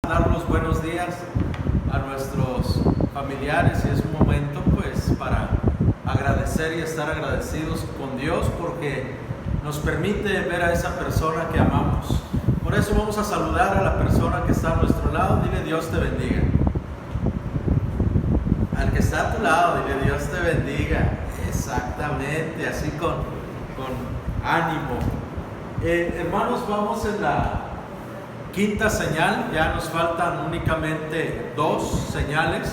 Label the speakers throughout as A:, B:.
A: Dar los buenos días a nuestros familiares, y es un momento pues para agradecer y estar agradecidos con Dios porque nos permite ver a esa persona que amamos. Por eso vamos a saludar a la persona que está a nuestro lado. Dile: Dios te bendiga. Al que está a tu lado, dile: Dios te bendiga. Exactamente, así con ánimo. Hermanos, vamos en la quinta señal. Ya nos faltan únicamente 2 señales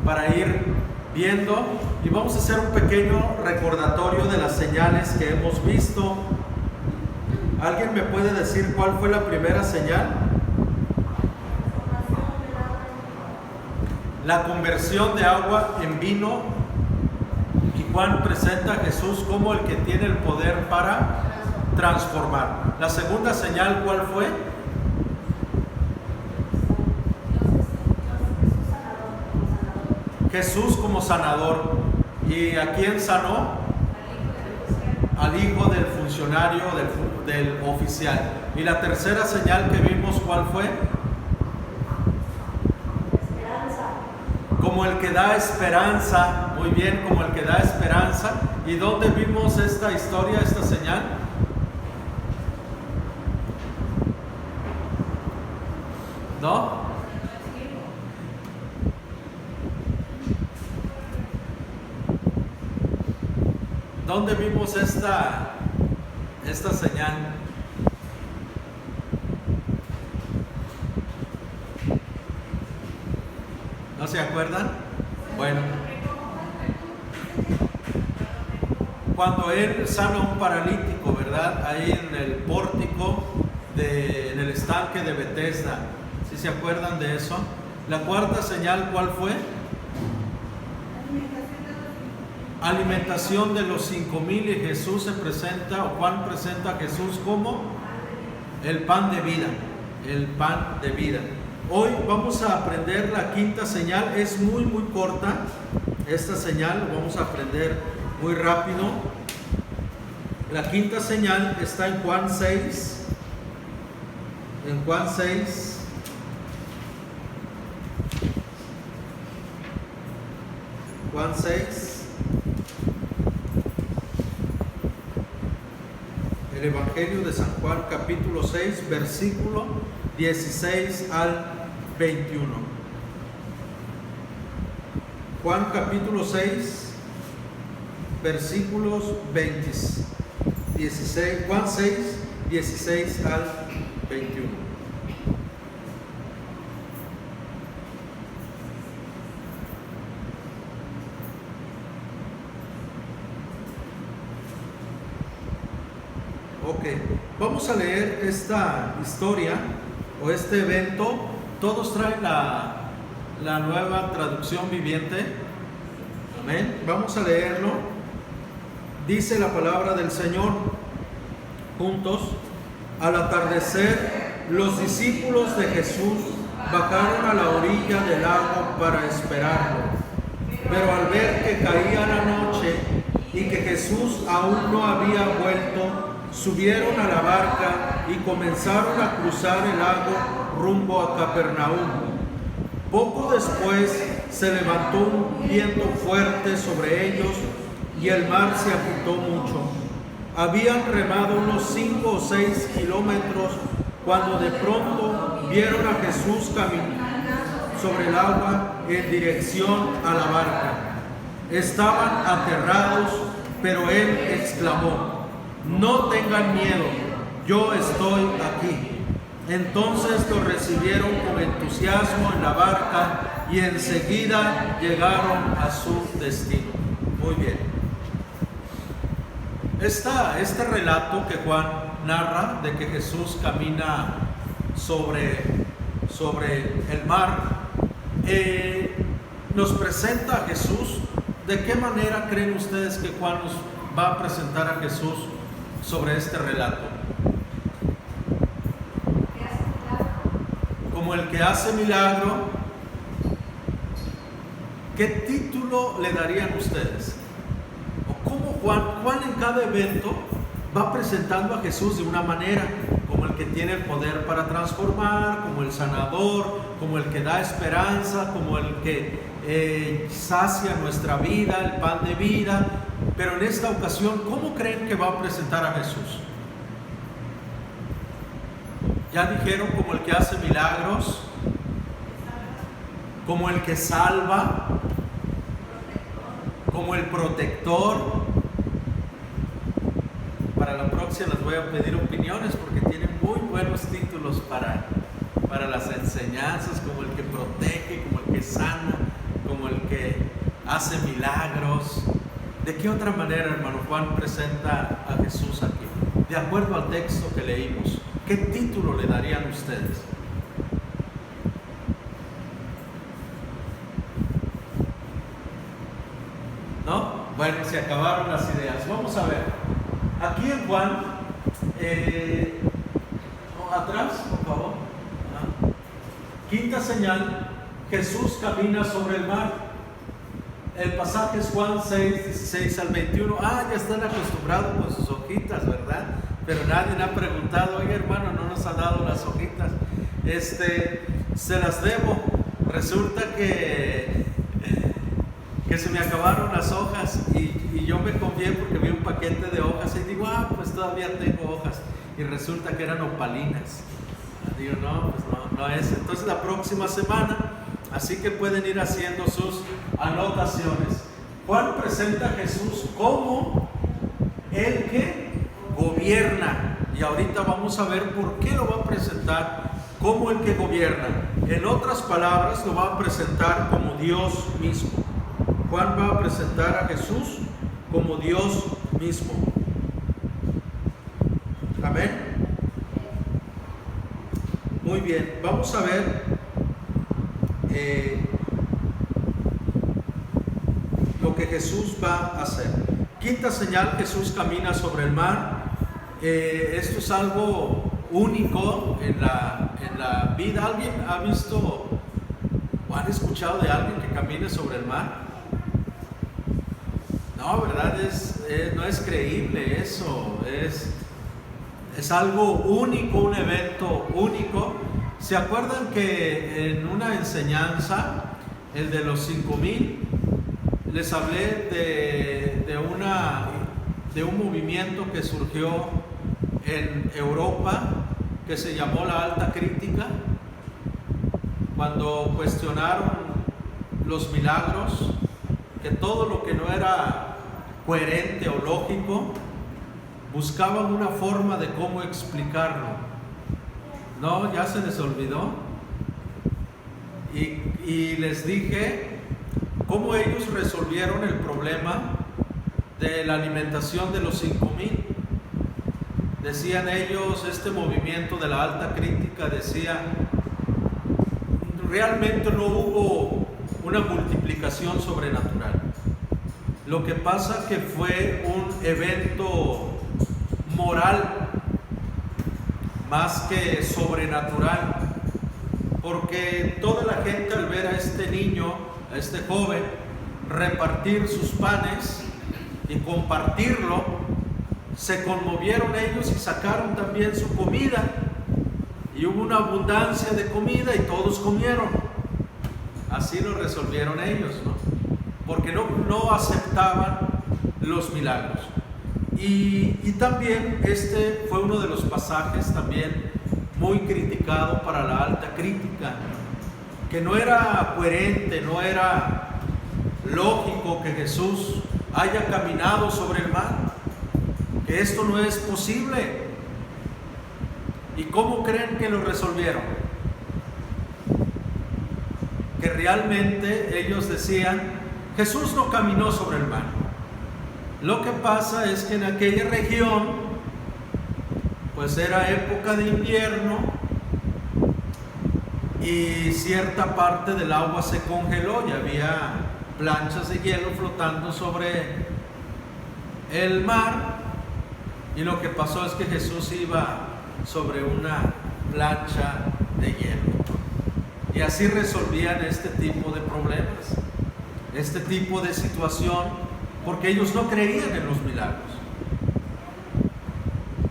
A: para ir viendo, y vamos a hacer un pequeño recordatorio de las señales que hemos visto. ¿Alguien me puede decir cuál fue la primera señal? La conversión de agua en vino, y Juan presenta a Jesús como el que tiene el poder para transformar. La segunda señal, ¿cuál fue? Jesús como sanador. ¿Y a quién sanó? Al hijo del funcionario, del oficial. Y la tercera señal que vimos, ¿cuál fue? Como el que da esperanza. Muy bien, como el que da esperanza. ¿Y dónde vimos esta historia, esta señal? ¿No? ¿Dónde vimos esta señal? ¿No se acuerdan? Bueno, cuando él sana a un paralítico, ¿verdad? Ahí en el pórtico, en el estanque de Betesda. ¿Sí se acuerdan de eso? La cuarta señal, ¿cuál fue? Alimentación de los 5,000, y Jesús se presenta, o Juan presenta a Jesús como el pan de vida, el pan de vida. Hoy vamos a aprender la quinta señal. Es muy corta esta señal, lo vamos a aprender muy rápido. La quinta señal está en Juan 6. En Juan 6. Juan 6. El Evangelio de San Juan, capítulo 6, versículo 16 al 21. Juan capítulo 6, versículos 16, Juan 6, 16 al 21. Ok, vamos a leer esta historia o este evento. Todos traen la nueva traducción viviente. Amén. Vamos a leerlo. Dice la palabra del Señor juntos. Al atardecer, los discípulos de Jesús bajaron a la orilla del lago para esperarlo. Pero al ver que caía la noche y que Jesús aún no había vuelto, subieron a la barca y comenzaron a cruzar el lago rumbo a Capernaum. Poco después se levantó un viento fuerte sobre ellos y el mar se agitó mucho. Habían remado unos 5 o 6 kilómetros cuando de pronto vieron a Jesús caminar sobre el agua en dirección a la barca. Estaban aterrados, pero él exclamó: «No tengan miedo, yo estoy aquí». Entonces lo recibieron con entusiasmo en la barca y enseguida llegaron a su destino. Muy bien. Este relato que Juan narra de que Jesús camina sobre el mar, nos presenta a Jesús. ¿De qué manera creen ustedes que Juan nos va a presentar a Jesús sobre este relato? Como el que hace milagro. ¿Qué título le darían ustedes? ¿O cómo Juan en cada evento va presentando a Jesús de una manera? Como el que tiene el poder para transformar, como el sanador, como el que da esperanza, como el que sacia nuestra vida, el pan de vida. Pero en esta ocasión, ¿cómo creen que va a presentar a Jesús? Ya dijeron, como el que hace milagros, como el que salva, como el protector. Para la próxima les voy a pedir opiniones porque tienen muy buenos títulos para las enseñanzas, como el que protege, como el que sana, como el que hace milagros. ¿De qué otra manera, hermano Juan, presenta a Jesús aquí? De acuerdo al texto que leímos, ¿qué título le darían ustedes? ¿No? Bueno, se acabaron las ideas. Vamos a ver. Aquí en Juan, atrás, por favor. Quinta señal, Jesús camina sobre el mar. El pasaje es Juan 6, 16 al 21. Ya están acostumbrados con sus hojitas, ¿verdad? Pero nadie me ha preguntado, oye hermano, no nos ha dado las hojitas. Se las debo. Resulta que se me acabaron las hojas y yo me confié porque vi un paquete de hojas y digo, pues todavía tengo hojas. Y resulta que eran opalinas. Digo, no, pues no es. Entonces la próxima semana, así que pueden ir haciendo sus anotaciones. Juan presenta a Jesús como el que gobierna. Y ahorita vamos a ver por qué lo va a presentar como el que gobierna. En otras palabras, lo va a presentar como Dios mismo. Juan va a presentar a Jesús como Dios mismo. Amén. Muy bien, vamos a ver lo que Jesús va a hacer. Quinta señal, Jesús camina sobre el mar. Esto es algo único en la vida. ¿Alguien ha visto o han escuchado de alguien que camine sobre el mar? No, ¿verdad? No es creíble eso. Es algo único, un evento único. ¿Se acuerdan que en una enseñanza, el de los 5,000, les hablé de un movimiento que surgió en Europa que se llamó la Alta Crítica, cuando cuestionaron los milagros, que todo lo que no era coherente o lógico, buscaban una forma de cómo explicarlo. No, ya se les olvidó. Y les dije cómo ellos resolvieron el problema de la alimentación de los 5,000. Decían ellos, este movimiento de la Alta Crítica decía, realmente no hubo una multiplicación sobrenatural. Lo que pasa que fue un evento moral más que sobrenatural, porque toda la gente al ver a este niño, a este joven, repartir sus panes y compartirlo, se conmovieron ellos y sacaron también su comida, y hubo una abundancia de comida y todos comieron. Así lo resolvieron ellos, ¿no? Porque no aceptaban los milagros. Y también este fue uno de los pasajes también muy criticado para la Alta Crítica, que no era coherente, no era lógico que Jesús haya caminado sobre el mar, que esto no es posible. ¿Y cómo creen que lo resolvieron? Que realmente ellos decían, Jesús no caminó sobre el mar. Lo que pasa es que en aquella región, pues era época de invierno y cierta parte del agua se congeló y había planchas de hielo flotando sobre el mar, y lo que pasó es que Jesús iba sobre una plancha de hielo, y así resolvían este tipo de problemas, este tipo de situación, porque ellos no creían en los milagros.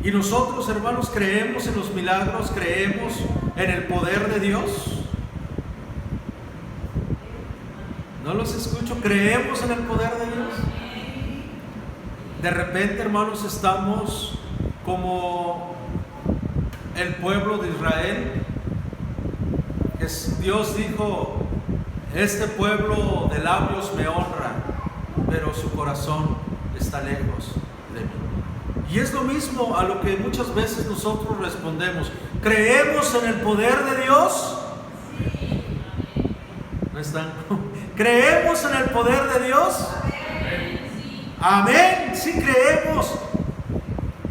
A: Y nosotros, hermanos, creemos en los milagros, creemos en el poder de Dios. No los escucho, creemos en el poder de Dios. De repente, hermanos, estamos como el pueblo de Israel. Dios dijo: este pueblo de labios me honra, pero su corazón está lejos de mí. Y es lo mismo a lo que muchas veces nosotros respondemos: ¿creemos en el poder de Dios? ¿No están? ¿Creemos en el poder de Dios? Amén, sí creemos.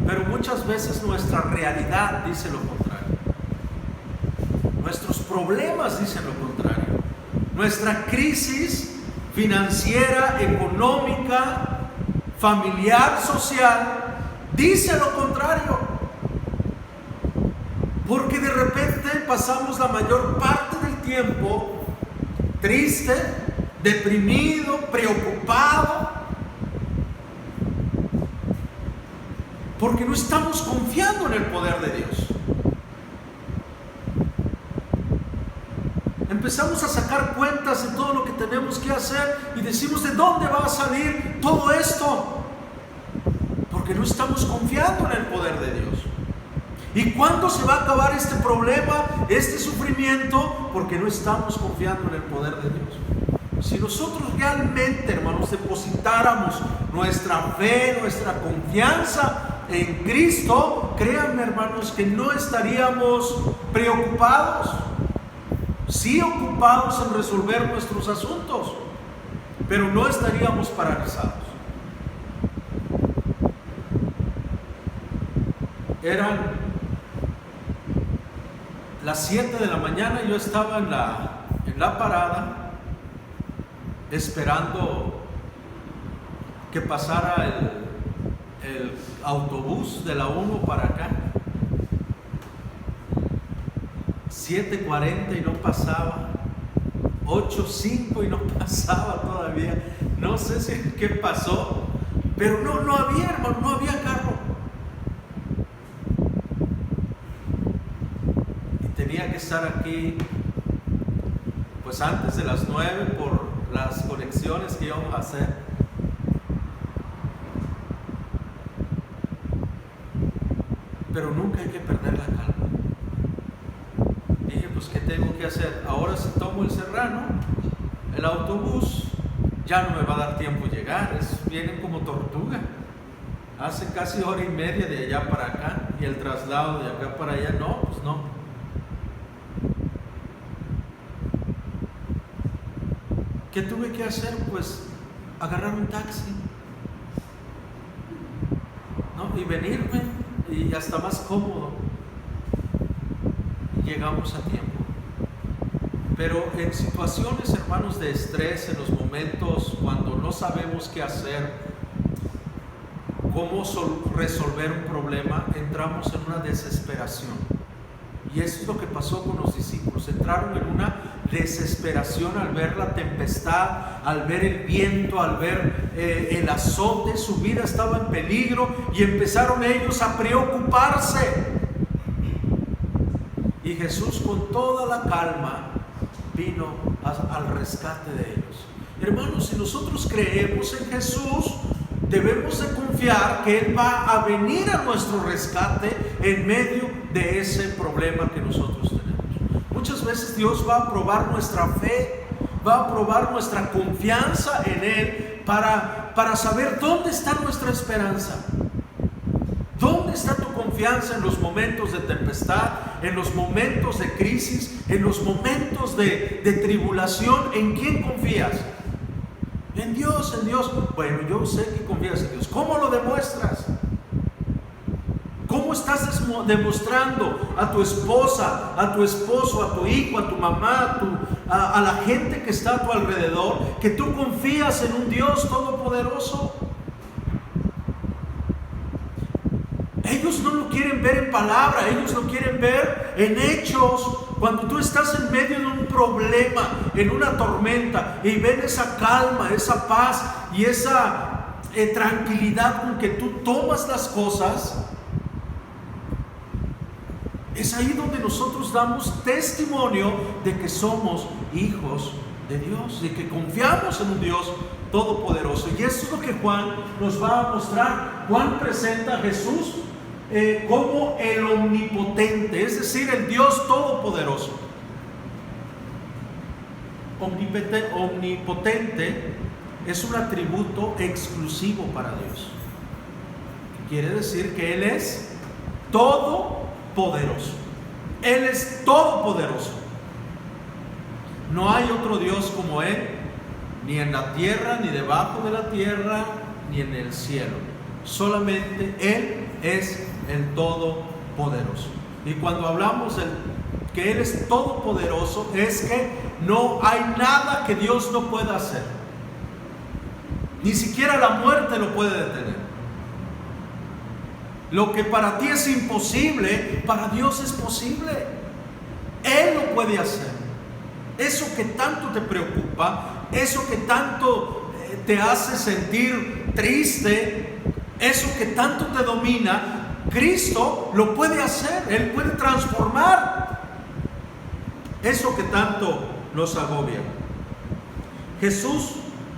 A: Pero muchas veces nuestra realidad dice lo contrario. Nuestros problemas dicen lo contrario. Nuestra crisis financiera, económica, familiar, social, dice lo contrario. Porque de repente pasamos la mayor parte del tiempo triste, deprimido, preocupado, porque no estamos confiando en el poder de Dios. Empezamos a sacar cuentas de todo lo que tenemos que hacer y decimos: ¿de dónde va a salir todo esto? Porque no estamos confiando en el poder de Dios. ¿Y cuándo se va a acabar este problema, este sufrimiento? Porque no estamos confiando en el poder de Dios. Si nosotros realmente, hermanos, depositáramos nuestra fe, nuestra confianza en Cristo, créanme, hermanos, que no estaríamos preocupados. Sí ocupados en resolver nuestros asuntos, pero no estaríamos paralizados. Eran las 7 de la mañana, yo estaba en la parada esperando que pasara el autobús de la 1 para acá. 7:40 y no pasaba, 8:05 y no pasaba todavía. No sé si qué pasó, pero no había, hermano, no había carro. Y tenía que estar aquí pues antes de las 9 por las conexiones que íbamos a hacer. Pero nunca hay que perder la calma. Dije, pues ¿qué tengo que hacer? Ahora si tomo el Serrano, el autobús, ya no me va a dar tiempo llegar. Vienen como tortuga. Hace casi hora y media de allá para acá, y el traslado de acá para allá, no, pues no. ¿Qué tuve que hacer? Pues agarrar un taxi, ¿no? Y venirme, y hasta más cómodo. Llegamos a tiempo. Pero en situaciones, hermanos, de estrés, en los momentos cuando no sabemos qué hacer, cómo resolver un problema, entramos en una desesperación. Y eso es lo que pasó con los discípulos. Entraron en una desesperación al ver la tempestad, al ver el viento, al ver el azote. Su vida estaba en peligro y empezaron ellos a preocuparse. Y Jesús, con toda la calma, vino al rescate de ellos. Hermanos, si nosotros creemos en Jesús, debemos de confiar que Él va a venir a nuestro rescate en medio de ese problema que nosotros tenemos. Muchas veces Dios va a probar nuestra fe, va a probar nuestra confianza en Él para saber dónde está nuestra esperanza. ¿Dónde está tu confianza en los momentos de tempestad, en los momentos de crisis, en los momentos de tribulación? ¿En quién confías? En Dios, en Dios. Bueno, yo sé que confías en Dios. ¿Cómo lo demuestras? ¿Cómo estás demostrando a tu esposa, a tu esposo, a tu hijo, a tu mamá, a la gente que está a tu alrededor, que tú confías en un Dios todopoderoso? Ellos no lo quieren ver en palabra, ellos lo quieren ver en hechos. Cuando tú estás en medio de un problema, en una tormenta, y ven esa calma, esa paz y esa tranquilidad con que tú tomas las cosas, Es ahí donde nosotros damos testimonio de que somos hijos de Dios, de que confiamos en un Dios todopoderoso. Y eso es lo que Juan nos va a mostrar. Juan presenta a Jesús como el omnipotente, es decir, el Dios todopoderoso. Omnipotente es un atributo exclusivo para Dios. Quiere decir que Él es todopoderoso. Él es todopoderoso. No hay otro Dios como Él, ni en la tierra, ni debajo de la tierra, ni en el cielo. Solamente Él es el todopoderoso. Y cuando hablamos de que Él es todopoderoso, es que no hay nada que Dios no pueda hacer. Ni siquiera la muerte lo puede detener. Lo que para ti es imposible, para Dios es posible. Él lo puede hacer. Eso que tanto te preocupa, eso que tanto te hace sentir triste, eso que tanto te domina, Cristo lo puede hacer. Él puede transformar eso que tanto nos agobia. Jesús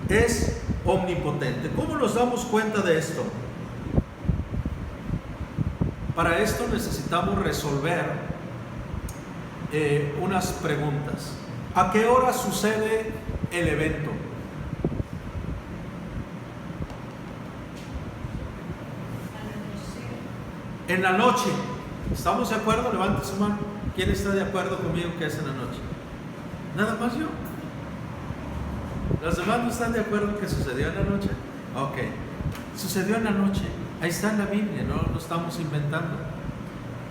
A: es omnipotente. ¿Cómo nos damos cuenta de esto? Para esto necesitamos resolver unas preguntas. ¿A qué hora sucede el evento? En la noche. ¿Estamos de acuerdo? Levante su mano. ¿Quién está de acuerdo conmigo que es en la noche? ¿Nada más yo? ¿Los demás no están de acuerdo que sucedió en la noche? Ok. Sucedió en la noche. Ahí está en la Biblia, no lo estamos inventando.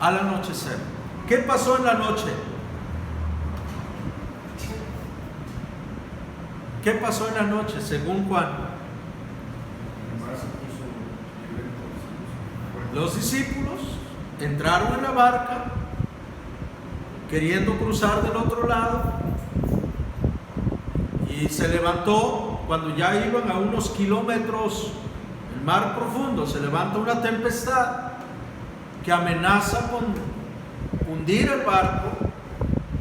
A: Al anochecer. ¿Qué pasó en la noche? ¿Qué pasó en la noche según Juan? Los discípulos entraron en la barca queriendo cruzar del otro lado y se levantó cuando ya iban a unos kilómetros, el mar profundo, se levanta una tempestad que amenaza con hundir el barco,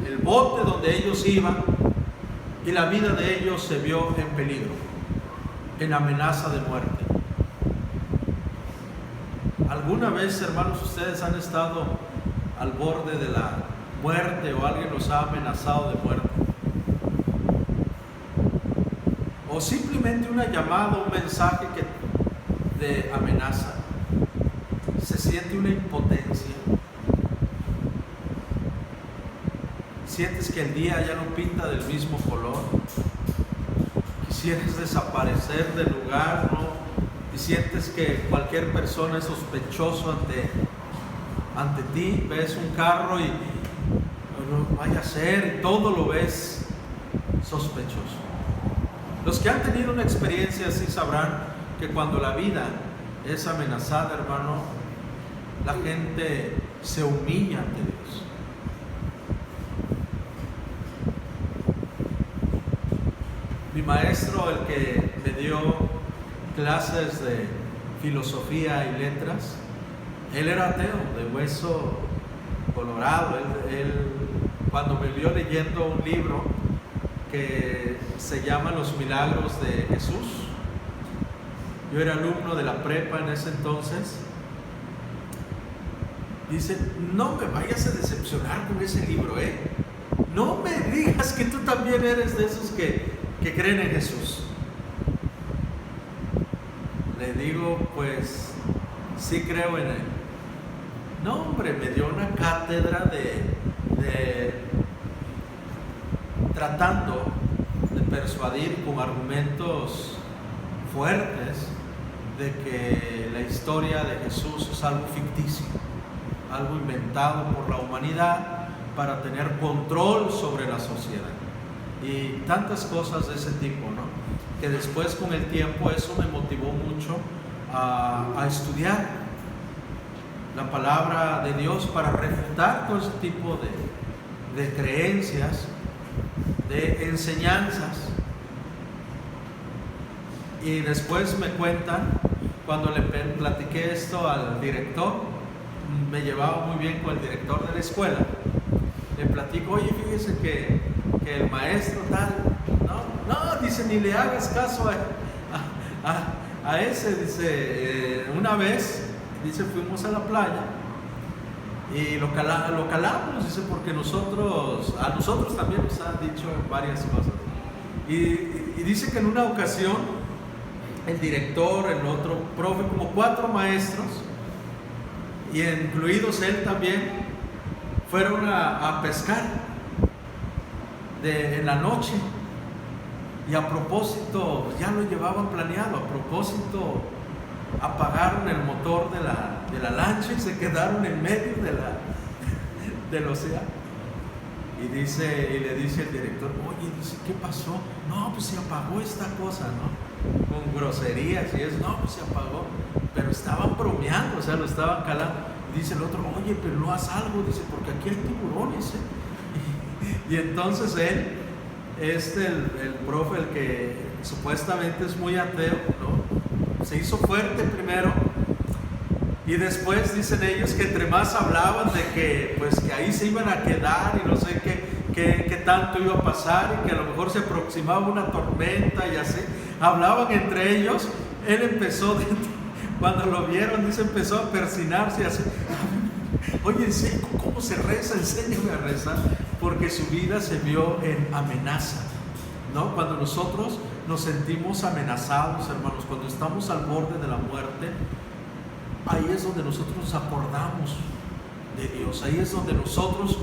A: el bote donde ellos iban, y la vida de ellos se vio en peligro, en amenaza de muerte. ¿Alguna vez, hermanos, ustedes han estado al borde de la muerte o alguien los ha amenazado de muerte? O simplemente una llamada, un mensaje de amenaza. Se siente una impotencia. Sientes que el día ya no pinta del mismo color. Quisieras desaparecer del lugar, ¿no? Y sientes que cualquier persona es sospechoso ante ti. Ves un carro y no vaya a ser, todo lo ves sospechoso. Los que han tenido una experiencia así sabrán que cuando la vida es amenazada, hermano, la gente se humilla ante Dios. Mi maestro, el que me dio clases de filosofía y letras, él era ateo, de hueso colorado. Él cuando me vio leyendo un libro que se llama Los Milagros de Jesús, yo era alumno de la prepa en ese entonces, dice: no me vayas a decepcionar con ese libro, no me digas que tú también eres de esos que creen en Jesús. Le digo: pues sí creo en Él. No, hombre, me dio una cátedra de tratando de persuadir con argumentos fuertes de que la historia de Jesús es algo ficticio, algo inventado por la humanidad para tener control sobre la sociedad y tantas cosas de ese tipo, ¿no? Que después, con el tiempo, eso me motivó mucho a estudiar la palabra de Dios para refutar todo ese tipo de creencias, de enseñanzas. Y después me cuentan, cuando le platiqué esto al director, me llevaba muy bien con el director de la escuela. Le platico, oye, fíjese que el maestro tal, no, dice, ni le hagas caso a ese, dice, una vez, dice, fuimos a la playa y lo calamos, dice, porque a nosotros también nos han dicho varias cosas. Y dice que en una ocasión, el director, el otro profe, como 4 maestros, y incluidos él también, fueron a pescar en la noche. Y a propósito, ya lo llevaban planeado, a propósito apagaron el motor de la lancha y se quedaron en medio del océano. Y le dice el director, oye, dice, ¿qué pasó? No, pues se apagó esta cosa, ¿no? Con groserías y eso, no, pues se apagó. Pero estaban bromeando, o sea, lo estaban calando. Y dice el otro, oye, pero no haz algo, dice, porque aquí hay tiburones, ¿eh? Y entonces él, el profe, el que supuestamente es muy ateo, ¿no? Se hizo fuerte primero. Y después dicen ellos que entre más hablaban de que ahí se iban a quedar y no sé qué tanto iba a pasar y que a lo mejor se aproximaba una tormenta y así, hablaban entre ellos. Él empezó, cuando lo vieron, dice, empezó a persinarse y así, oye, ¿cómo se reza? Enséñame a rezar, porque su vida se vio en amenaza, ¿no? Cuando nosotros nos sentimos amenazados, hermanos, cuando estamos al borde de la muerte, ahí es donde nosotros nos acordamos de Dios, ahí es donde nosotros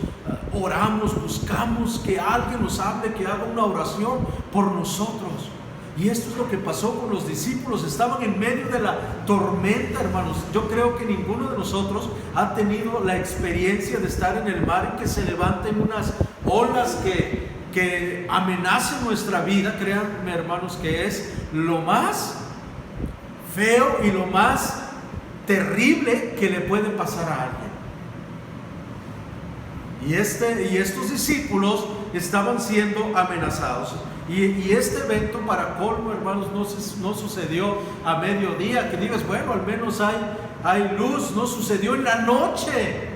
A: oramos, buscamos que alguien nos hable, que haga una oración por nosotros. Y esto es lo que pasó con los discípulos, estaban en medio de la tormenta, hermanos. Yo creo que ninguno de nosotros ha tenido la experiencia de estar en el mar y que se levanten unas olas que amenacen nuestra vida. Créanme, hermanos, que es lo más feo y lo más terrible que le puede pasar a alguien. Y estos discípulos estaban siendo amenazados. Y este evento, para colmo, hermanos, no sucedió a mediodía, que digas, bueno, al menos hay luz. No sucedió en la noche.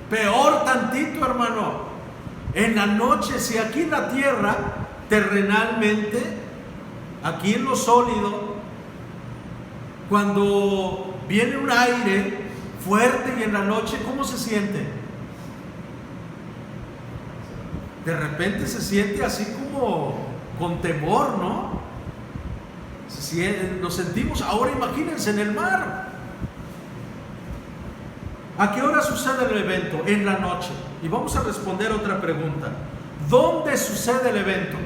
A: Peor tantito, hermano. En la noche, si aquí en la tierra, terrenalmente, aquí en lo sólido, cuando viene un aire fuerte y en la noche, ¿cómo se siente? De repente se siente así como con temor, ¿no? Nos sentimos, ahora imagínense en el mar. ¿A qué hora sucede el evento? En la noche. Y vamos a responder otra pregunta. ¿Dónde sucede el evento?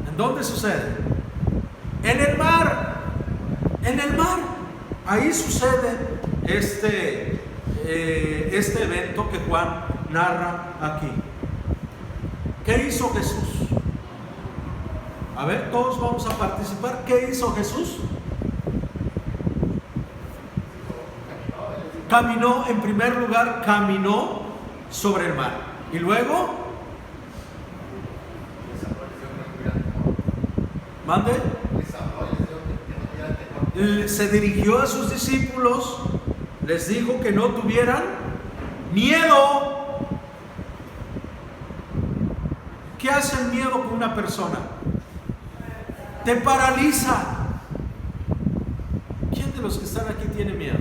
A: ¿En dónde sucede? En el mar. En el mar. Ahí sucede este evento que Juan narra aquí. ¿Qué hizo Jesús? A ver, todos vamos a participar. ¿Qué hizo Jesús? Caminó, en primer lugar, caminó sobre el mar. Y luego, mande, se dirigió a sus discípulos, les dijo que no tuvieran miedo. ¿Qué hace el miedo con una persona? Te paraliza. ¿Quién de los que están aquí tiene miedo?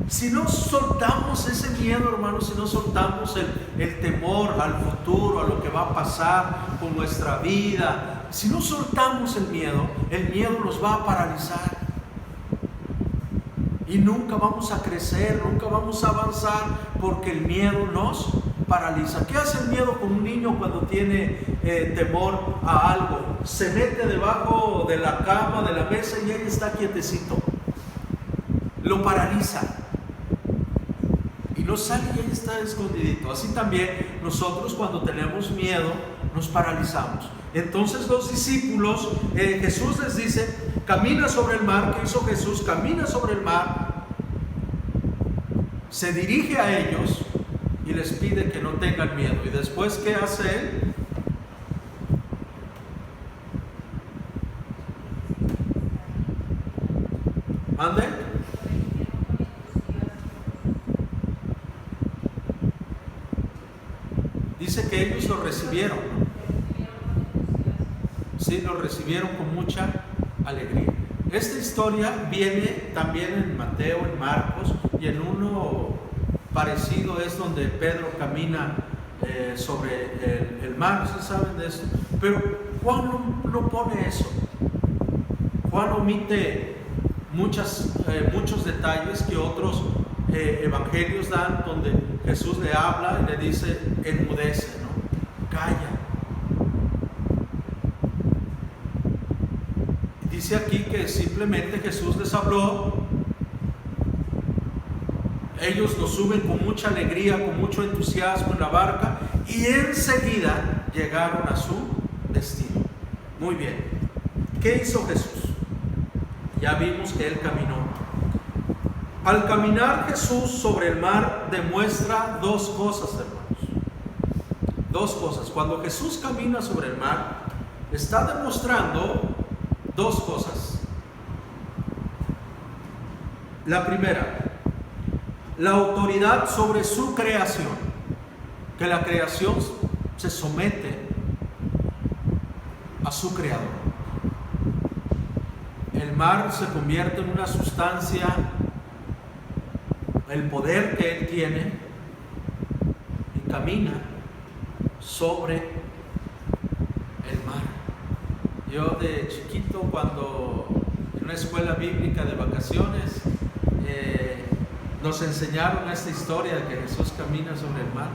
A: Si no soltamos ese miedo, hermanos, si no soltamos el temor al futuro, a lo que va a pasar con nuestra vida, si no soltamos el miedo nos va a paralizar. Y nunca vamos a crecer, nunca vamos a avanzar, porque el miedo nos paraliza. ¿Qué hace el miedo con un niño cuando tiene temor a algo? Se mete debajo de la cama, de la mesa, y ahí está quietecito. Lo paraliza. Y no sale y ahí está escondidito. Así también nosotros, cuando tenemos miedo, nos paralizamos. Entonces los discípulos, Jesús les dice, camina sobre el mar. ¿Qué hizo Jesús? Camina sobre el mar, se dirige a ellos y les pide que no tengan miedo. Y después, ¿qué hace él? ¿Mande? Dice que ellos lo recibieron. Sí, lo recibieron con mucha alegría. Esta historia viene también en Mateo, en Marcos, y en uno parecido es donde Pedro camina sobre el mar. ¿Ustedes saben de esto? Pero Juan no pone eso. Juan omite muchos detalles que otros evangelios dan, donde Jesús le habla y le dice: enmudece, ¿no? Calla. Dice aquí que simplemente Jesús les habló, ellos lo suben con mucha alegría, con mucho entusiasmo en la barca, y enseguida llegaron a su destino. Muy bien. ¿Qué hizo Jesús? Ya vimos que Él caminó. Al caminar Jesús sobre el mar demuestra dos cosas, hermanos. Dos cosas. Cuando Jesús camina sobre el mar, está demostrando dos cosas. La primera, la autoridad sobre su creación, que la creación se somete a su creador. El mar se convierte en una sustancia, el poder que Él tiene, y camina sobre el mar. Yo de chiquito, cuando en una escuela bíblica de vacaciones, nos enseñaron esta historia de que Jesús camina sobre el mar,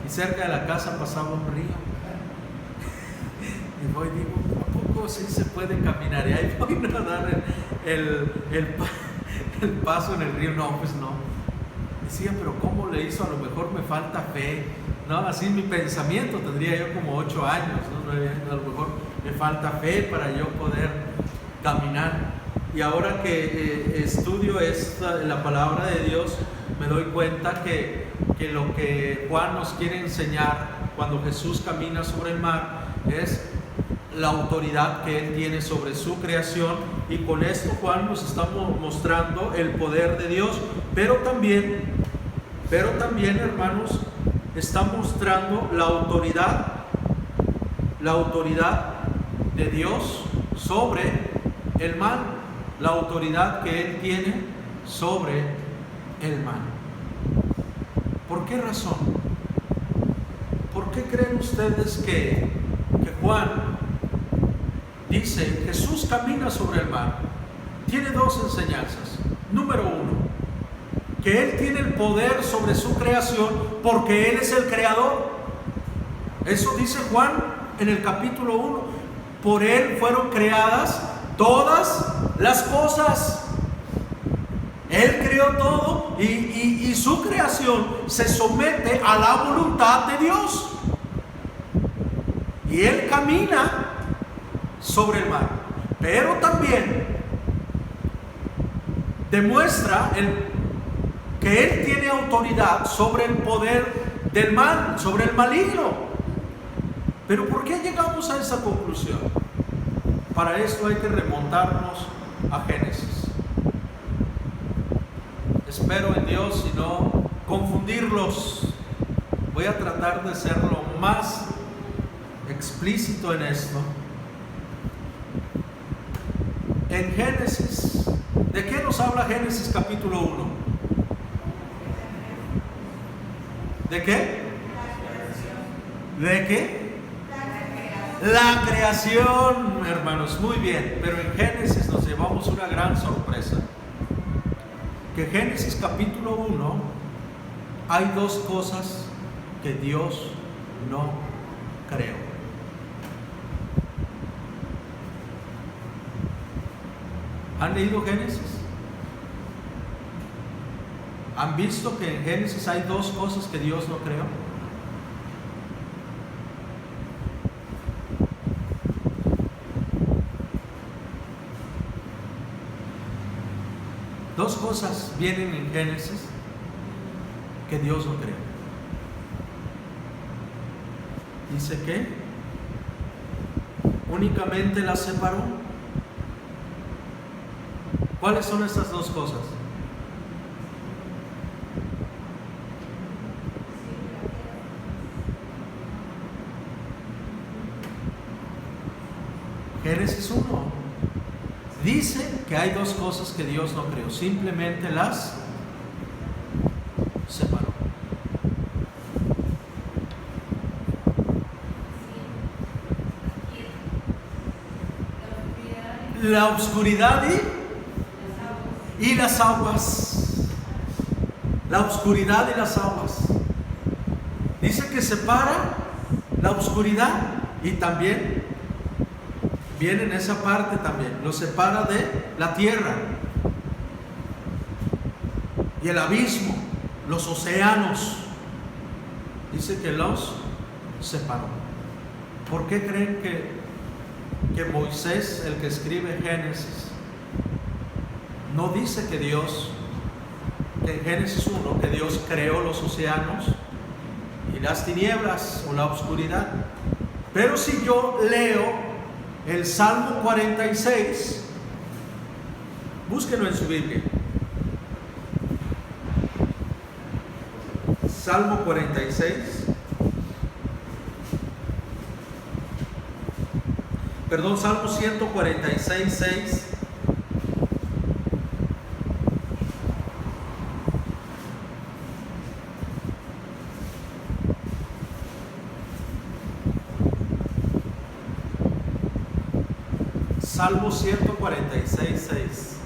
A: y cerca de la casa pasaba un río. Y voy y digo: ¿a poco sí se puede caminar? Y ahí voy a dar el paso en el río. No, pues no. Decía: pero ¿cómo le hizo? A lo mejor me falta fe, ¿no? Así mi pensamiento, tendría yo como 8 años, ¿no? 9 años, a lo mejor me falta fe para yo poder caminar. Y ahora que estudio la palabra de Dios, me doy cuenta que lo que Juan nos quiere enseñar cuando Jesús camina sobre el mar es la autoridad que Él tiene sobre su creación, y con esto Juan nos está mostrando el poder de Dios, pero también, hermanos, está mostrando la autoridad de Dios sobre el mal, la autoridad que Él tiene sobre el mal. ¿Por qué razón? ¿Por qué creen ustedes que Juan dice: Jesús camina sobre el mar? Tiene dos enseñanzas. Número uno, que Él tiene el poder sobre su creación porque Él es el creador. Eso dice Juan en el capítulo 1. Por Él fueron creadas todas las cosas. Él creó todo, y su creación se somete a la voluntad de Dios. Y Él camina sobre el mar. Pero también demuestra que Él tiene autoridad sobre el poder del mal, sobre el maligno. Pero ¿por qué llegamos a esa conclusión? Para esto hay que remontarnos a Génesis. Espero en Dios y no confundirlos. Voy a tratar de ser lo más explícito en esto. En Génesis, ¿de qué nos habla Génesis capítulo 1? ¿De qué? ¿De qué? La creación, hermanos. Muy bien, pero en Génesis nos llevamos una gran sorpresa. Que Génesis capítulo 1 hay dos cosas que Dios no creó. ¿Han leído Génesis? ¿Han visto que en Génesis hay dos cosas que Dios no creó? Dos cosas vienen en Génesis que Dios no creó. Dice que únicamente las separó. ¿Cuáles son estas dos cosas? Génesis 1 dice que hay dos cosas que Dios no creó, simplemente las separó. La oscuridad y las aguas. La oscuridad y las aguas. Dice que separa la oscuridad y también viene en esa parte también. Lo separa de la tierra y el abismo, los océanos. Dice que los separó. ¿Por qué creen que Moisés, el que escribe Génesis, no dice que Dios, que en Génesis 1, que Dios creó los océanos y las tinieblas o la oscuridad? Pero si yo leo el Salmo 46, búsquenlo en su Biblia. Salmo 46. Perdón, Salmo 146, 6. Salmo 146, 6.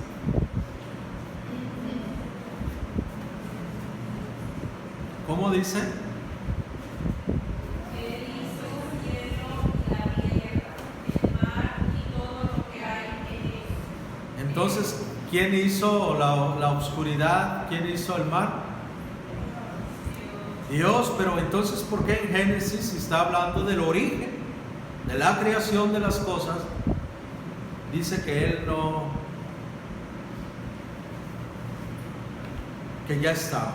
A: ¿Cómo dice? Entonces, ¿quién hizo la oscuridad? ¿Quién hizo el mar? Dios. Pero entonces, ¿por qué en Génesis está hablando del origen, de la creación de las cosas? Dice que Él no, que ya estaba.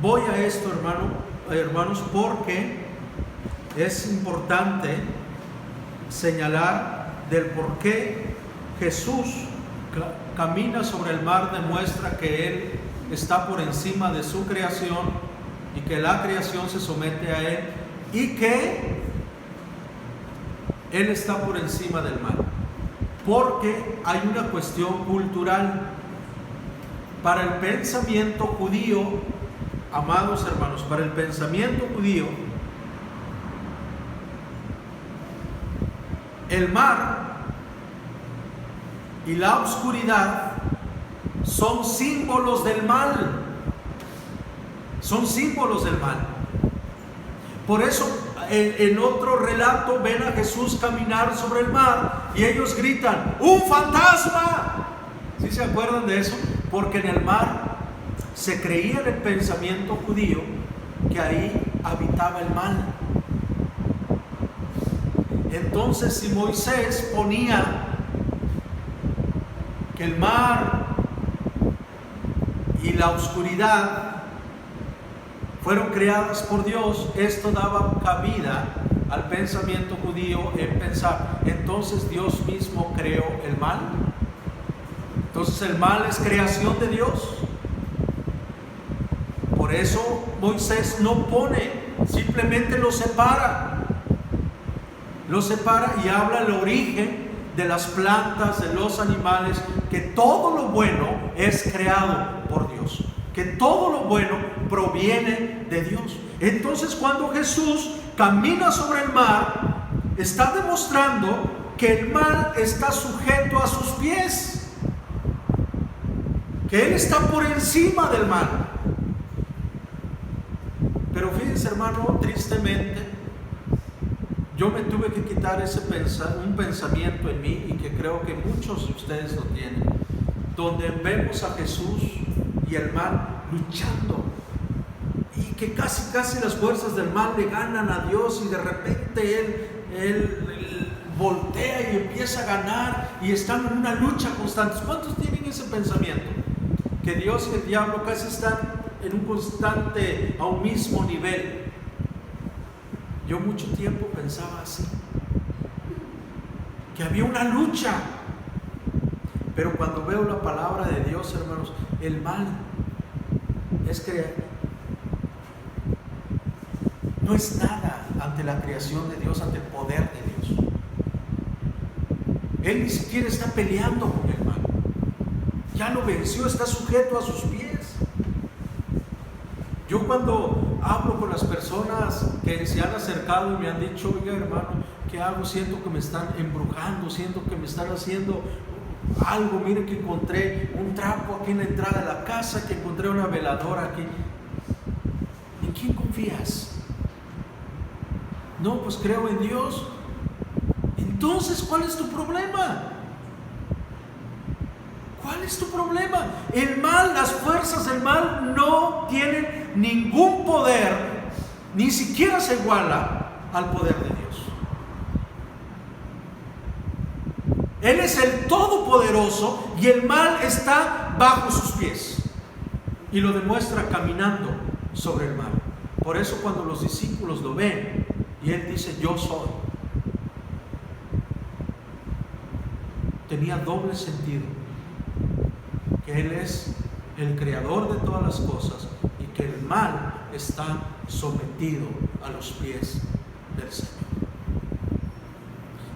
A: Voy a esto, hermanos, porque es importante señalar del por qué Jesús camina sobre el mar, demuestra que Él está por encima de su creación y que la creación se somete a Él y que Él está por encima del mar. Porque hay una cuestión cultural. Para el pensamiento judío, amados hermanos, para el pensamiento judío, el mar y la oscuridad son símbolos del mal. Son símbolos del mal. Por eso en otro relato ven a Jesús caminar sobre el mar y ellos gritan: ¡un fantasma! ¿Sí se acuerdan de eso? Porque en el mar se creía en el pensamiento judío que ahí habitaba el mal. Entonces, si Moisés ponía que el mar y la oscuridad fueron creadas por Dios, esto daba cabida al pensamiento judío en pensar: entonces Dios mismo creó el mal. Entonces el mal es creación de Dios. Por eso Moisés no pone, simplemente lo separa y habla el origen de las plantas, de los animales, que todo lo bueno es creado por Dios, que todo lo bueno proviene de Dios. Entonces, cuando Jesús camina sobre el mar, está demostrando que el mal está sujeto a sus pies, que Él está por encima del mal. Pero fíjense, hermano, tristemente yo me tuve que quitar un pensamiento en mí, y que creo que muchos de ustedes lo tienen, donde vemos a Jesús y el mal luchando, y que casi las fuerzas del mal le ganan a Dios, y de repente él voltea y empieza a ganar, y están en una lucha constante. ¿Cuántos tienen ese pensamiento? Que Dios y el diablo casi están en un constante, a un mismo nivel. Yo mucho tiempo pensaba así, que había una lucha. Pero cuando veo la palabra de Dios, hermanos, el mal es que no es nada ante la creación de Dios, ante el poder de Dios. Él ni siquiera está peleando con el mal. Ya lo venció, está sujeto a sus pies. Yo cuando hablo con las personas que se han acercado y me han dicho, oiga hermano, ¿qué hago? Siento que me están embrujando, siento que me están haciendo algo. Mire que encontré un trapo aquí en la entrada de la casa, que encontré una veladora aquí. ¿En quién confías? No, pues creo en Dios. Entonces, ¿cuál es tu problema? ¿Cuál es tu problema? El mal, las fuerzas del mal no tienen ningún poder, ni siquiera se iguala al poder de Dios. Él es el Todopoderoso y el mal está bajo sus pies. Y lo demuestra caminando sobre el mal. Por eso cuando los discípulos lo ven y Él dice, yo soy, tenía doble sentido. Que Él es el creador de todas las cosas y que el mal está sometido a los pies del Señor.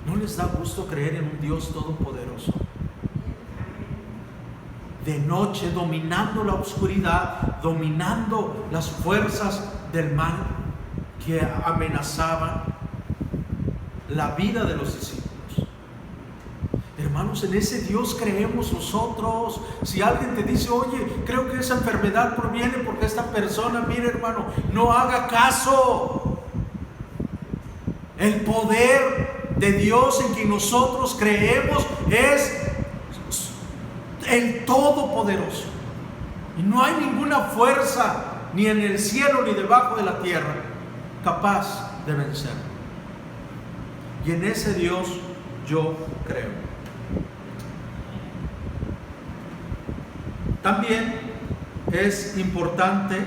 A: ¿No les da gusto creer en un Dios todopoderoso? De noche, dominando la oscuridad, dominando las fuerzas del mal que amenazaban la vida de los discípulos. Hermanos, en ese Dios creemos nosotros. Si alguien te dice, oye, creo que esa enfermedad proviene porque esta persona, mire hermano, no haga caso. El poder de Dios en quien nosotros creemos es el Todopoderoso. Y no hay ninguna fuerza, ni en el cielo ni debajo de la tierra, capaz de vencer. Y en ese Dios yo creo. También es importante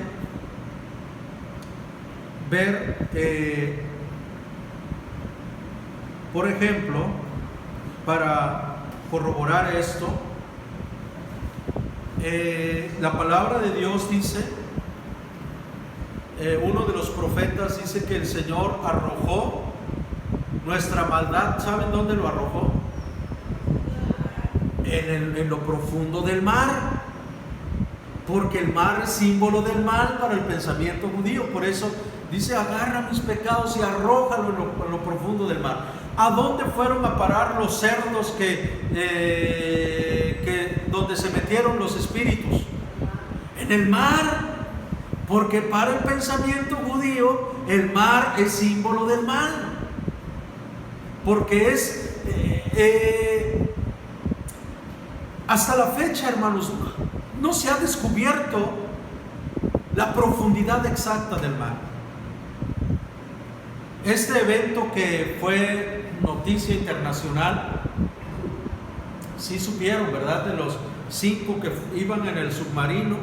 A: ver, por ejemplo, para corroborar esto, la palabra de Dios dice, uno de los profetas dice que el Señor arrojó nuestra maldad. ¿Saben dónde lo arrojó? En lo profundo del mar. Porque el mar es símbolo del mal para el pensamiento judío. Por eso dice, agarra mis pecados y arrójalo en lo profundo del mar. ¿A dónde fueron a parar los cerdos donde se metieron los espíritus? En el mar. Porque para el pensamiento judío el mar es símbolo del mal. Porque es hasta la fecha, hermanos, no se ha descubierto la profundidad exacta del mar. Este evento que fue noticia internacional, sí supieron, ¿verdad? De los 5 que iban en el submarino,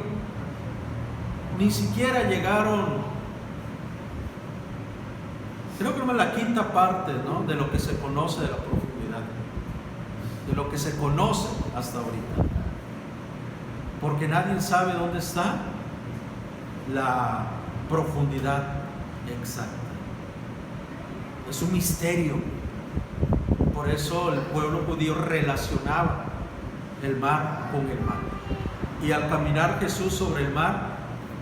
A: ni siquiera llegaron, creo que la quinta parte, ¿no?, de lo que se conoce de la profundidad, de lo que se conoce hasta ahorita. Porque nadie sabe dónde está la profundidad exacta. Es un misterio. Por eso el pueblo judío relacionaba el mar con el mar. Y al caminar Jesús sobre el mar,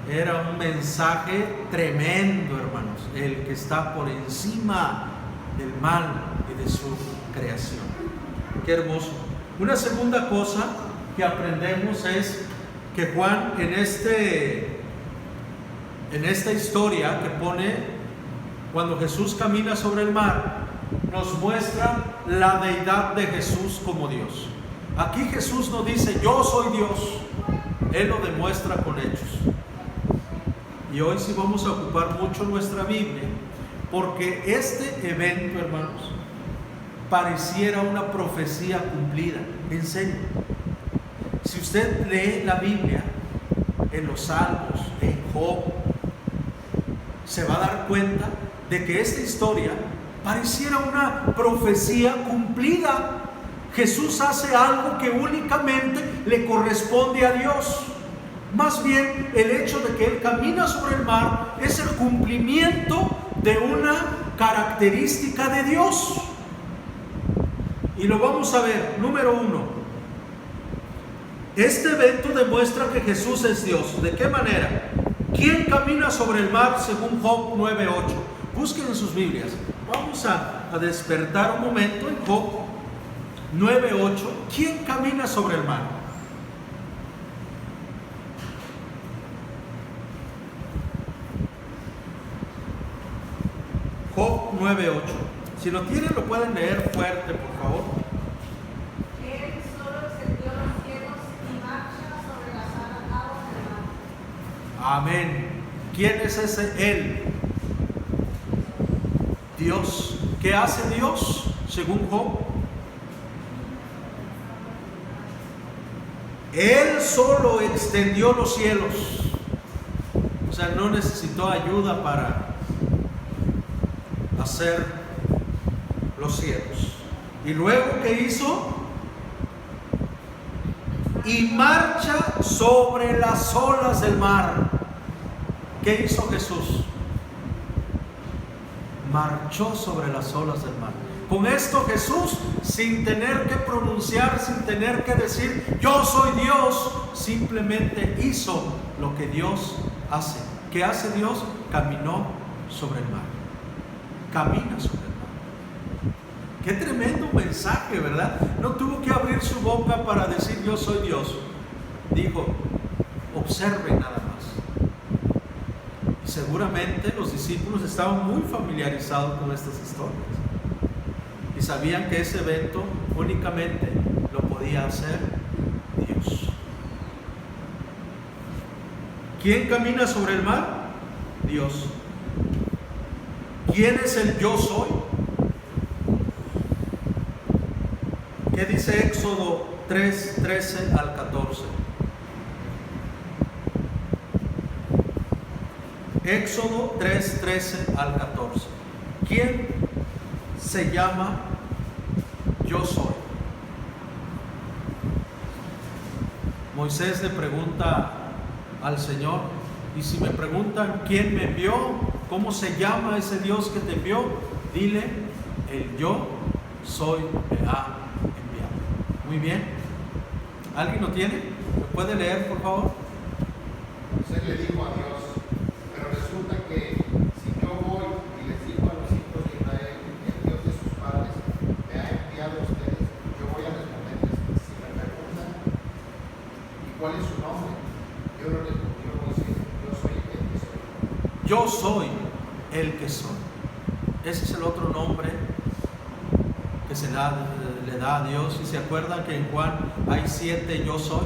A: era un mensaje tremendo, hermanos. El que está por encima del mal y de su creación. Qué hermoso. Una segunda cosa que aprendemos es que Juan en esta historia que pone cuando Jesús camina sobre el mar, nos muestra la deidad de Jesús como Dios. Aquí Jesús no dice yo soy Dios, Él lo demuestra con hechos. Y hoy sí vamos a ocupar mucho nuestra Biblia, porque este evento, hermanos, pareciera una profecía cumplida. En serio, si usted lee la Biblia en los Salmos, en Job, se va a dar cuenta de que esta historia pareciera una profecía cumplida. Jesús hace algo que únicamente le corresponde a Dios. Más bien, el hecho de que Él camina sobre el mar es el cumplimiento de una característica de Dios. Y lo vamos a ver. Número 1. Este evento demuestra que Jesús es Dios. ¿De qué manera? ¿Quién camina sobre el mar según Job 9:8? Busquen en sus Biblias. Vamos a despertar un momento en Job 9:8. ¿Quién camina sobre el mar? Job 9:8. Si lo tienen, lo pueden leer fuerte, por favor.
B: Él solo extendió los cielos y marcha sobre las aguas del mar.
A: Amén. ¿Quién es ese Él? Dios. ¿Qué hace Dios según Job? Él solo extendió los cielos. O sea, no necesitó ayuda para hacer los cielos. Y luego, ¿qué hizo? Y marcha sobre las olas del mar. ¿Qué hizo Jesús? Marchó sobre las olas del mar. Con esto Jesús, sin tener que pronunciar, sin tener que decir yo soy Dios, simplemente hizo lo que Dios hace. ¿Qué hace Dios? Caminó sobre el mar. Camina sobre el mar. Qué tremendo mensaje, ¿verdad? No tuvo que abrir su boca para decir yo soy Dios. Dijo, observen nada más. Y seguramente los discípulos estaban muy familiarizados con estas historias y sabían que ese evento únicamente lo podía hacer Dios. ¿Quién camina sobre el mar? Dios. ¿Quién es el yo soy? ¿Qué dice Éxodo 3:13 al 14? Éxodo 3:13 al 14. ¿Quién se llama yo soy? Moisés le pregunta al Señor, y si me preguntan quién me envió, cómo se llama ese Dios que te envió, dile, el yo soy me ha enviado. Muy bien. ¿Alguien lo tiene? ¿Me puede leer, por favor?
C: Moisés le dijo a Dios, pero resulta que si yo voy y les digo a los hijos de Israel que el Dios de sus padres me ha enviado a ustedes, yo voy a responderles, si me preguntan, ¿y cuál es su nombre? Yo no les respondió Moisés, yo soy el que soy.
A: Yo soy el que soy. Ese es el otro nombre que le da a Dios. Y se acuerdan que en Juan hay 7 yo soy.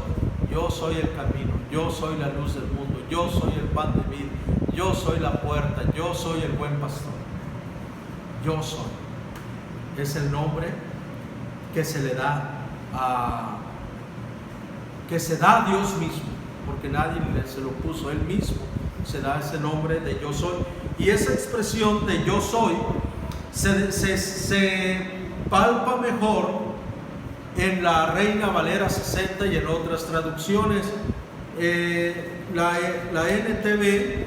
A: Yo soy el camino, yo soy la luz del mundo, yo soy el pan de vida, yo soy la puerta, yo soy el buen pastor. Yo soy. Es el nombre que se le da a Dios mismo, porque nadie se lo puso, Él mismo se da ese nombre de yo soy. Y esa expresión de yo soy se palpa mejor en la Reina Valera 60 y en otras traducciones. La NTV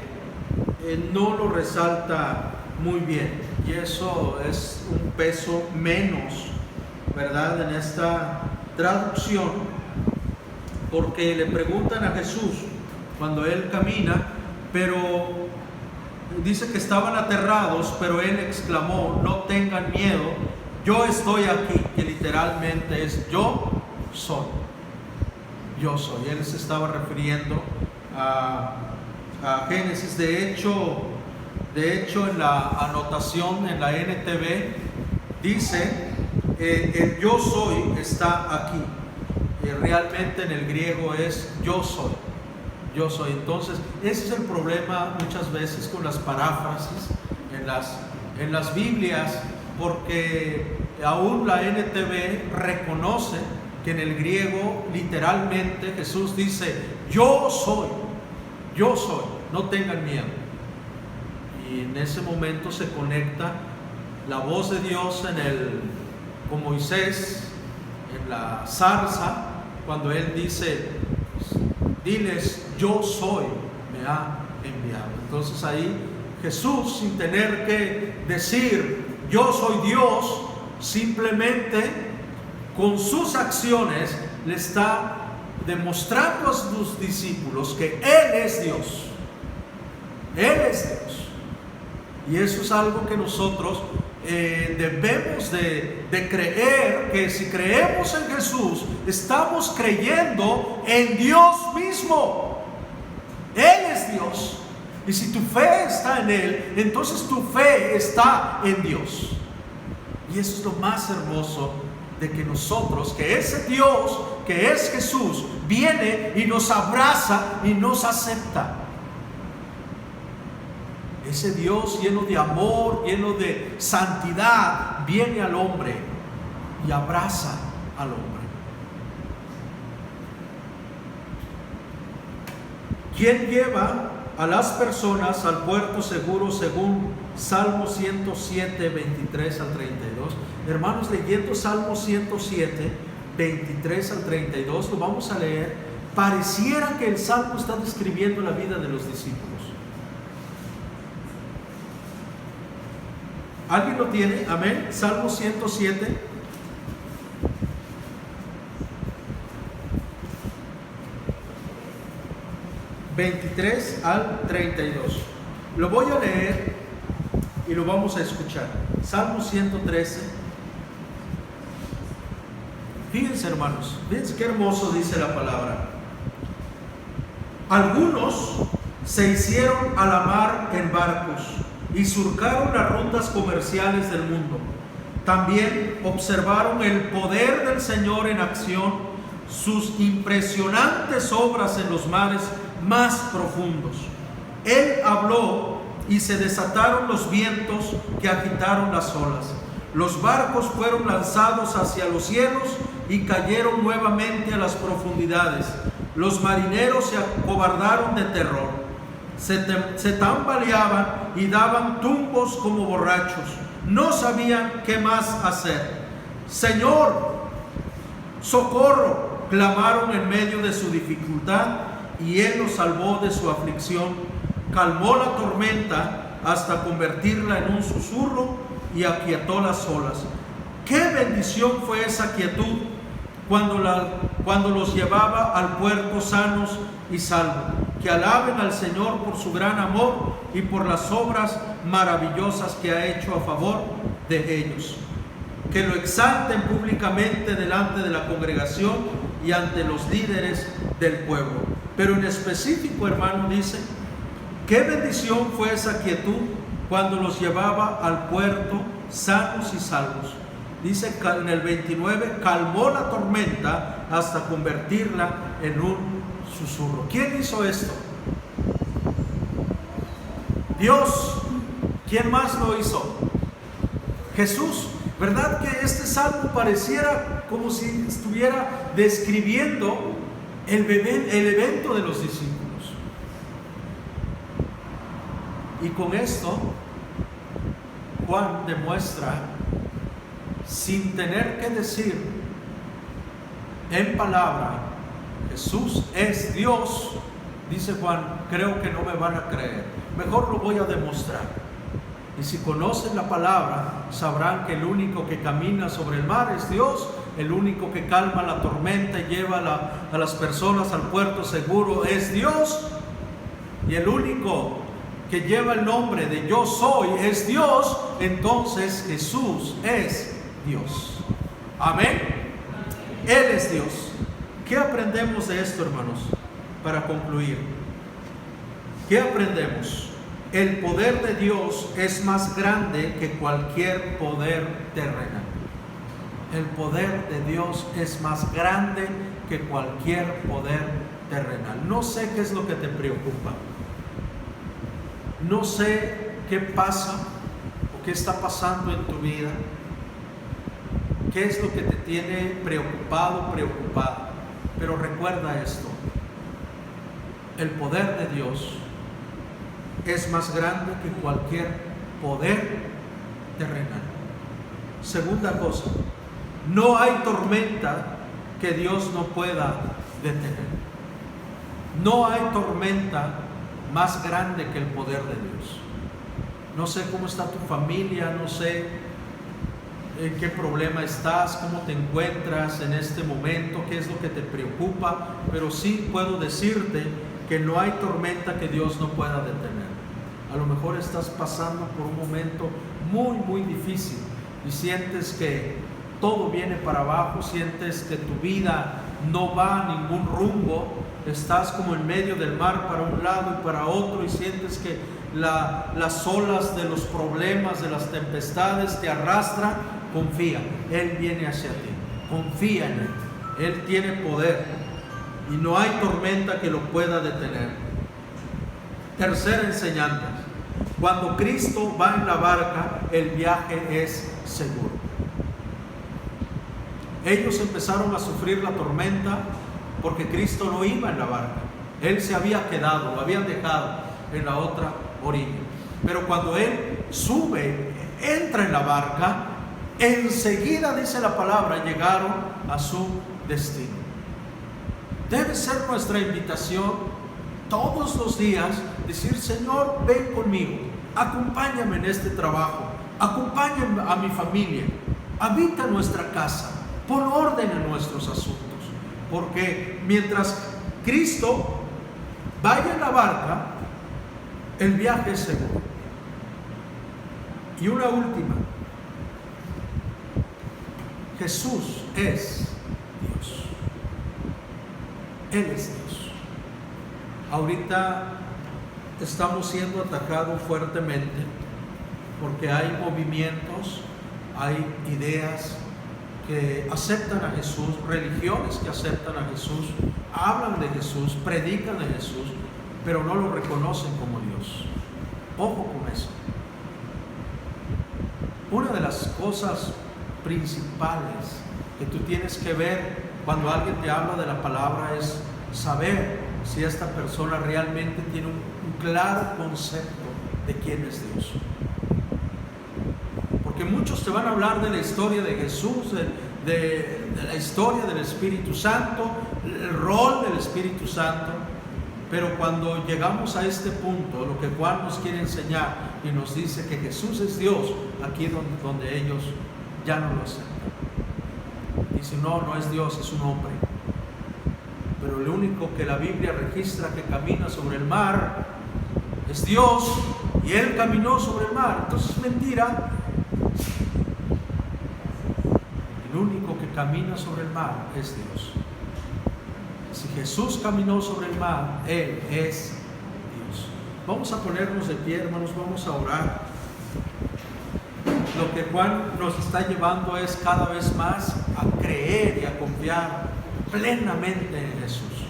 A: no lo resalta muy bien, y eso es un peso menos, ¿verdad?, en esta traducción, porque le preguntan a Jesús cuando Él camina, pero dice que estaban aterrados, pero Él exclamó, no tengan miedo, yo estoy aquí, que literalmente es yo soy. Yo soy. Él se estaba refiriendo a Génesis. De hecho, en la anotación en la NTV dice el yo soy está aquí. Realmente en el griego es yo soy. Yo soy. Entonces, ese es el problema muchas veces con las paráfrasis en las Biblias, porque aún la NTV reconoce que en el griego literalmente Jesús dice yo soy, no tengan miedo. Y en ese momento se conecta la voz de Dios con Moisés en la zarza, cuando Él dice, diles, yo soy, me ha enviado. Entonces ahí Jesús, sin tener que decir, yo soy Dios, simplemente con sus acciones le está demostrando a sus discípulos que Él es Dios. Él es Dios. Y eso es algo que nosotros debemos de creer, que si creemos en Jesús, estamos creyendo en Dios mismo. Él es Dios. Y si tu fe está en Él, entonces tu fe está en Dios. Y eso es lo más hermoso de que nosotros, que ese Dios, que es Jesús, viene y nos abraza y nos acepta. Ese Dios lleno de amor, lleno de santidad, viene al hombre y abraza al hombre. ¿Quién lleva a las personas al puerto seguro según Salmo 107, 23 al 32? Hermanos, leyendo Salmo 107, 23 al 32, lo vamos a leer. Pareciera que el Salmo está describiendo la vida de los discípulos. ¿Alguien lo tiene? Amén. Salmo 107. ...23 al 32. Lo voy a leer y lo vamos a escuchar. Salmo 113. Fíjense, hermanos, fíjense qué hermoso dice la palabra. Algunos se hicieron a la mar en barcos y surcaron las rutas comerciales del mundo. También observaron el poder del Señor en acción, sus impresionantes obras en los mares más profundos. Él habló y se desataron los vientos que agitaron las olas. Los barcos fueron lanzados hacia los cielos y cayeron nuevamente a las profundidades. Los marineros se acobardaron de terror. Se tambaleaban y daban tumbos como borrachos. No sabían qué más hacer. Señor, socorro, clamaron en medio de su dificultad, y Él los salvó de su aflicción. Calmó la tormenta hasta convertirla en un susurro y aquietó las olas. Qué bendición fue esa quietud cuando los llevaba al puerto sanos y salvos. Que alaben al Señor por su gran amor y por las obras maravillosas que ha hecho a favor de ellos. Que lo exalten públicamente delante de la congregación y ante los líderes del pueblo. Pero en específico, hermano, dice, qué bendición fue esa quietud cuando los llevaba al puerto sanos y salvos. Dice en el 29, calmó la tormenta hasta convertirla en un susurro. ¿Quién hizo esto? Dios. ¿Quién más lo hizo? Jesús. ¿Verdad que este salmo pareciera como si estuviera describiendo el evento de los discípulos? Y con esto Juan demuestra, sin tener que decir en palabra, Jesús es Dios. Dice Juan, creo que no me van a creer, mejor lo voy a demostrar. Y si conocen la palabra, sabrán que el único que camina sobre el mar es Dios, el único que calma la tormenta y lleva a las personas al puerto seguro es Dios, y el único que lleva el nombre de yo soy es Dios. Entonces Jesús es Dios. Amén. Él es Dios. ¿Qué aprendemos de esto, hermanos? Para concluir, ¿qué aprendemos? El poder de Dios es más grande que cualquier poder terrenal. El poder de Dios es más grande que cualquier poder terrenal. No sé qué es lo que te preocupa. No sé qué pasa o qué está pasando en tu vida. ¿Qué es lo que te tiene preocupado, preocupada? Pero recuerda esto: el poder de Dios es más grande que cualquier poder terrenal. Segunda cosa, No hay tormenta que Dios no pueda detener. No hay tormenta más grande que el poder de Dios. No sé cómo está tu familia, no sé en qué problema estás, cómo te encuentras en este momento, qué es lo que te preocupa, pero sí puedo decirte que no hay tormenta que Dios no pueda detener. A lo mejor estás pasando por un momento muy difícil y sientes que todo viene para abajo, sientes que tu vida no va a ningún rumbo, estás como en medio del mar para un lado y para otro y sientes que las olas de los problemas, de las tempestades te arrastran. Confía, Él viene hacia ti, confía en Él, Él tiene poder y no hay tormenta que lo pueda detener. Tercera enseñanza: cuando Cristo va en la barca, el viaje es seguro. Ellos empezaron a sufrir la tormenta porque Cristo no iba en la barca. Él se había quedado, lo habían dejado en la otra orilla. Pero cuando Él sube, entra en la barca, enseguida, dice la palabra, llegaron a su destino. Debe ser nuestra invitación todos los días, decir: Señor, ven conmigo, acompáñame en este trabajo, acompáñame a mi familia, habita nuestra casa, pon orden en nuestros asuntos, porque mientras Cristo vaya en la barca, el viaje es seguro. Y una última: Jesús es Dios. Él es Dios. Ahorita estamos siendo atacados fuertemente porque hay movimientos, hay ideas que aceptan a Jesús, religiones que aceptan a Jesús, hablan de Jesús, predican de Jesús, pero no lo reconocen como Dios. Ojo con eso. Una de las cosas principales que tú tienes que ver cuando alguien te habla de la palabra es saber si esta persona realmente tiene un claro concepto de quién es Dios. Porque muchos te van a hablar de la historia de Jesús, de la historia del Espíritu Santo, el rol del Espíritu Santo, pero cuando llegamos a este punto, lo que Juan nos quiere enseñar y nos dice que Jesús es Dios, aquí donde ellos ya no lo aceptan. Dicen: no es Dios, es un hombre. Pero lo único que la Biblia registra que camina sobre el mar es Dios, y Él caminó sobre el mar. Entonces es mentira. El único que camina sobre el mar es Dios. Si Jesús caminó sobre el mar, Él es Dios. Vamos a ponernos de pie, hermanos, vamos a orar. Lo que Juan nos está llevando es cada vez más a creer y a confiar plenamente en Jesús.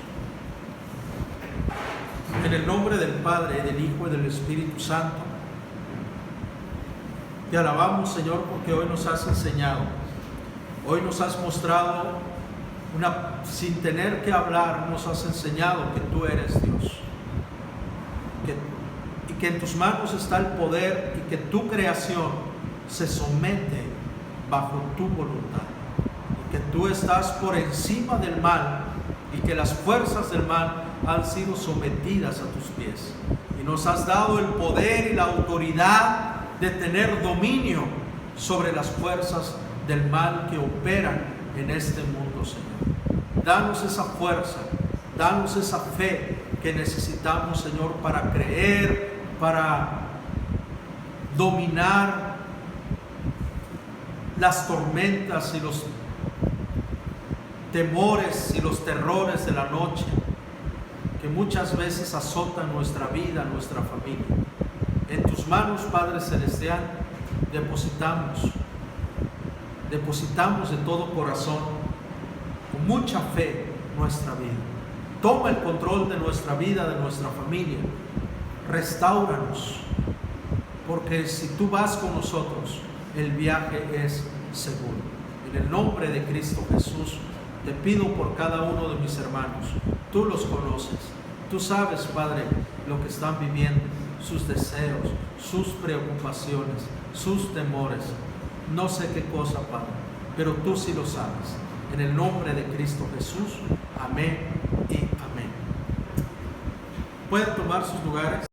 A: En el nombre del Padre, del Hijo y del Espíritu Santo, te alabamos, Señor, porque hoy nos has enseñado, hoy nos has mostrado, sin tener que hablar, nos has enseñado que tú eres Dios, y que en tus manos está el poder y que tu creación se somete bajo tu voluntad, y que tú estás por encima del mal y que las fuerzas del mal han sido sometidas a tus pies, y nos has dado el poder y la autoridad de tener dominio sobre las fuerzas del mal que operan en este mundo, Señor. Danos esa fuerza, danos esa fe que necesitamos, Señor, para creer, para dominar las tormentas y los temores y los terrores de la noche que muchas veces azotan nuestra vida, nuestra familia. En tus manos, Padre Celestial, depositamos de todo corazón, con mucha fe, nuestra vida. Toma el control de nuestra vida, de nuestra familia. Restáuranos, porque si tú vas con nosotros, el viaje es seguro. En el nombre de Cristo Jesús, te pido por cada uno de mis hermanos. Tú los conoces. Tú sabes, Padre, lo que están viviendo, sus deseos, sus preocupaciones, sus temores. No sé qué cosa, Padre, pero tú sí lo sabes. En el nombre de Cristo Jesús, amén y amén. Pueden tomar sus lugares.